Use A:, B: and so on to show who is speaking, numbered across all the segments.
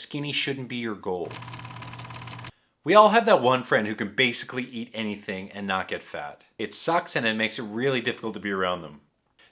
A: skinny shouldn't be your goal. We all have that one friend who can basically eat anything and not get fat. It sucks and it makes it really difficult to be around them.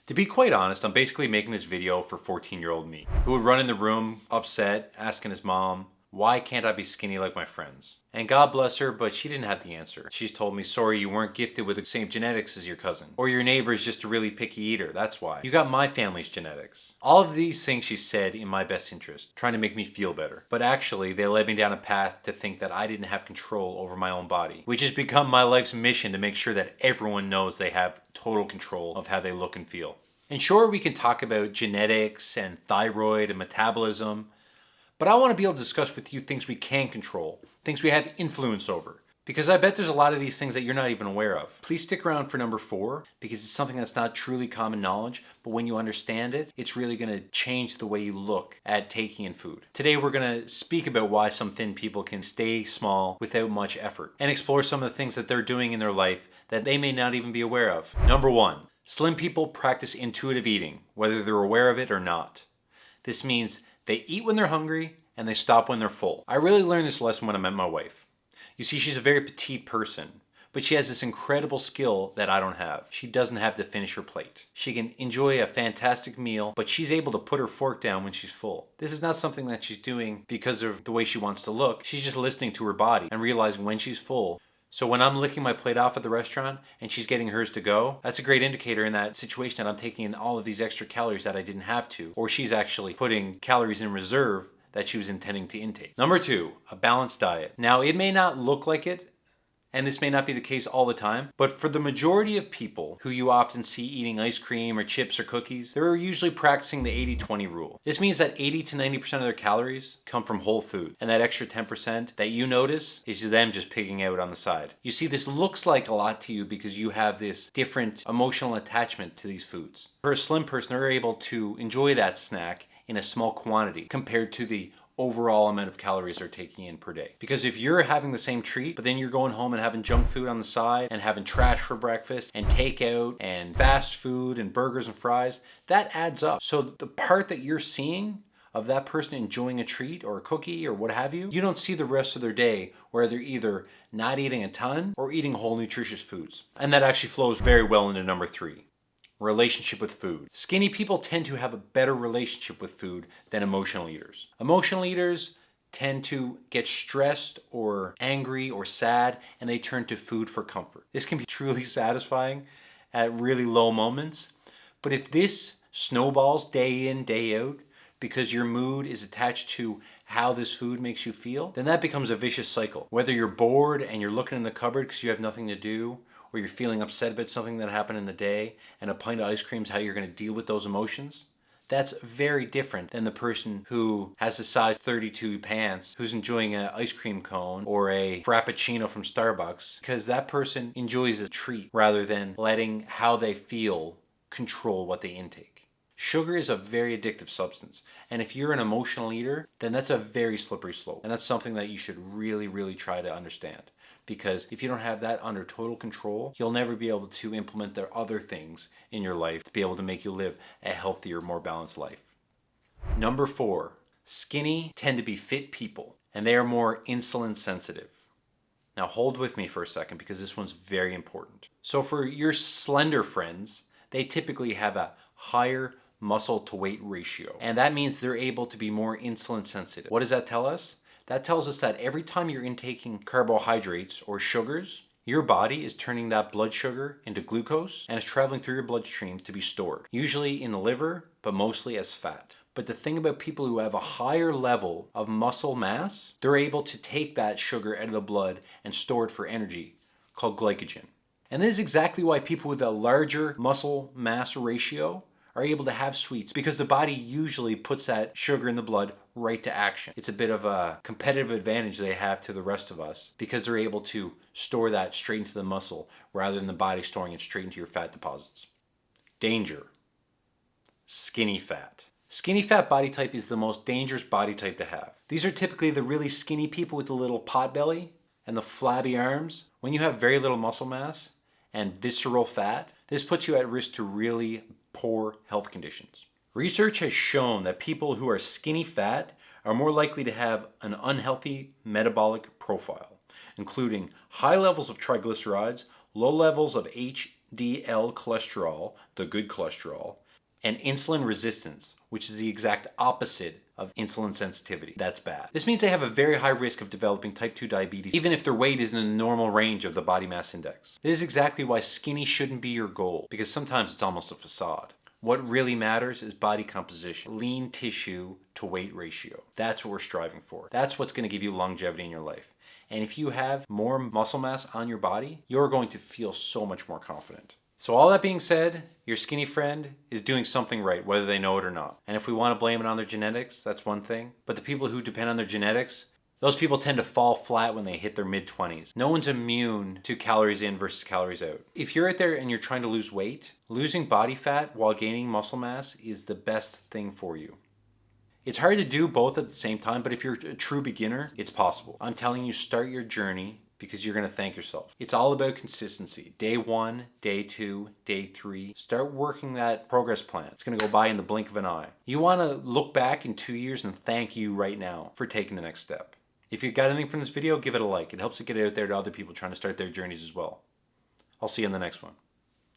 A: To be quite honest, I'm basically making this video for 14-year-old me, who would run in the room upset, asking his mom, why can't I be skinny like my friends? And God bless her, but she didn't have the answer. She's told me, sorry, you weren't gifted with the same genetics as your cousin. Or your neighbor is just a really picky eater, that's why. You got my family's genetics. All of these things she said in my best interest, trying to make me feel better. But actually, they led me down a path to think that I didn't have control over my own body, which has become my life's mission to make sure that everyone knows they have total control of how they look and feel. And sure, we can talk about genetics and thyroid and metabolism, but I want to be able to discuss with you things we can control, things we have influence over. Because I bet there's a lot of these things that you're not even aware of. Please stick around for number 4, because it's something that's not truly common knowledge, but when you understand it, it's really going to change the way you look at taking in food. Today we're going to speak about why some thin people can stay small without much effort, and explore some of the things that they're doing in their life that they may not even be aware of. Number 1, slim people practice intuitive eating, whether they're aware of it or not. This means they eat when they're hungry and they stop when they're full. I really learned this lesson when I met my wife. You see, she's a very petite person, but she has this incredible skill that I don't have. She doesn't have to finish her plate. She can enjoy a fantastic meal, but she's able to put her fork down when she's full. This is not something that she's doing because of the way she wants to look. She's just listening to her body and realizing when she's full. So when I'm licking my plate off at the restaurant and she's getting hers to go, that's a great indicator in that situation that I'm taking in all of these extra calories that I didn't have to, or she's actually putting calories in reserve that she was intending to intake. Number 2, a balanced diet. Now, it may not look like it, and this may not be the case all the time, but for the majority of people who you often see eating ice cream or chips or cookies, they're usually practicing the 80-20 rule. This means that 80 to 90% of their calories come from whole food, and that extra 10% that you notice is them just pigging out on the side. You see, this looks like a lot to you because you have this different emotional attachment to these foods. For a slim person, they're able to enjoy that snack in a small quantity compared to the overall amount of calories they're taking in per day. Because if you're having the same treat, but then you're going home and having junk food on the side and having trash for breakfast and takeout and fast food and burgers and fries, that adds up. So the part that you're seeing of that person enjoying a treat or a cookie or what have you, you don't see the rest of their day where they're either not eating a ton or eating whole nutritious foods. And that actually flows very well into number 3. Relationship with food. Skinny people tend to have a better relationship with food than emotional eaters. Emotional eaters tend to get stressed or angry or sad and they turn to food for comfort. This can be truly satisfying at really low moments, but if this snowballs day in, day out, because your mood is attached to how this food makes you feel, then that becomes a vicious cycle. Whether you're bored and you're looking in the cupboard because you have nothing to do, or you're feeling upset about something that happened in the day, and a pint of ice cream is how you're going to deal with those emotions, that's very different than the person who has a size 32 pants, who's enjoying an ice cream cone or a Frappuccino from Starbucks, because that person enjoys a treat rather than letting how they feel control what they intake. Sugar is a very addictive substance, and if you're an emotional eater, then that's a very slippery slope, and that's something that you should really, really try to understand. Because if you don't have that under total control, you'll never be able to implement the other things in your life to be able to make you live a healthier, more balanced life. Number 4, skinny tend to be fit people, and they are more insulin sensitive. Now hold with me for a second because this one's very important. So for your slender friends, they typically have a higher muscle to weight ratio, and that means they're able to be more insulin sensitive. What does that tell us? That tells us that every time you're intaking carbohydrates or sugars, your body is turning that blood sugar into glucose and is traveling through your bloodstream to be stored, usually in the liver, but mostly as fat. But the thing about people who have a higher level of muscle mass, they're able to take that sugar out of the blood and store it for energy, called glycogen. And this is exactly why people with a larger muscle mass ratio are able to have sweets, because the body usually puts that sugar in the blood right to action. It's a bit of a competitive advantage they have to the rest of us because they're able to store that straight into the muscle rather than the body storing it straight into your fat deposits. Danger. Skinny fat. Skinny fat body type is the most dangerous body type to have. These are typically the really skinny people with the little pot belly and the flabby arms. When you have very little muscle mass and visceral fat, this puts you at risk to really poor health conditions. Research has shown that people who are skinny fat are more likely to have an unhealthy metabolic profile, including high levels of triglycerides, low levels of HDL cholesterol, the good cholesterol, and insulin resistance, which is the exact opposite of insulin sensitivity. That's bad. This means they have a very high risk of developing type 2 diabetes, even if their weight is in the normal range of the body mass index. This is exactly why skinny shouldn't be your goal, because sometimes it's almost a facade. What really matters is body composition, lean tissue to weight ratio. That's what we're striving for. That's what's going to give you longevity in your life. And if you have more muscle mass on your body, you're going to feel so much more confident. So all that being said, your skinny friend is doing something right, whether they know it or not. And if we want to blame it on their genetics, that's one thing. But the people who depend on their genetics, those people tend to fall flat when they hit their mid-20s. No one's immune to calories in versus calories out. If you're out there and you're trying to lose weight, losing body fat while gaining muscle mass is the best thing for you. It's hard to do both at the same time, but if you're a true beginner, it's possible. I'm telling you, start your journey because you're going to thank yourself. It's all about consistency. Day 1, day 2, day 3. Start working that progress plan. It's going to go by in the blink of an eye. You want to look back in 2 years and thank you right now for taking the next step. If you got anything from this video, give it a like. It helps it get out there to other people trying to start their journeys as well. I'll see you in the next one.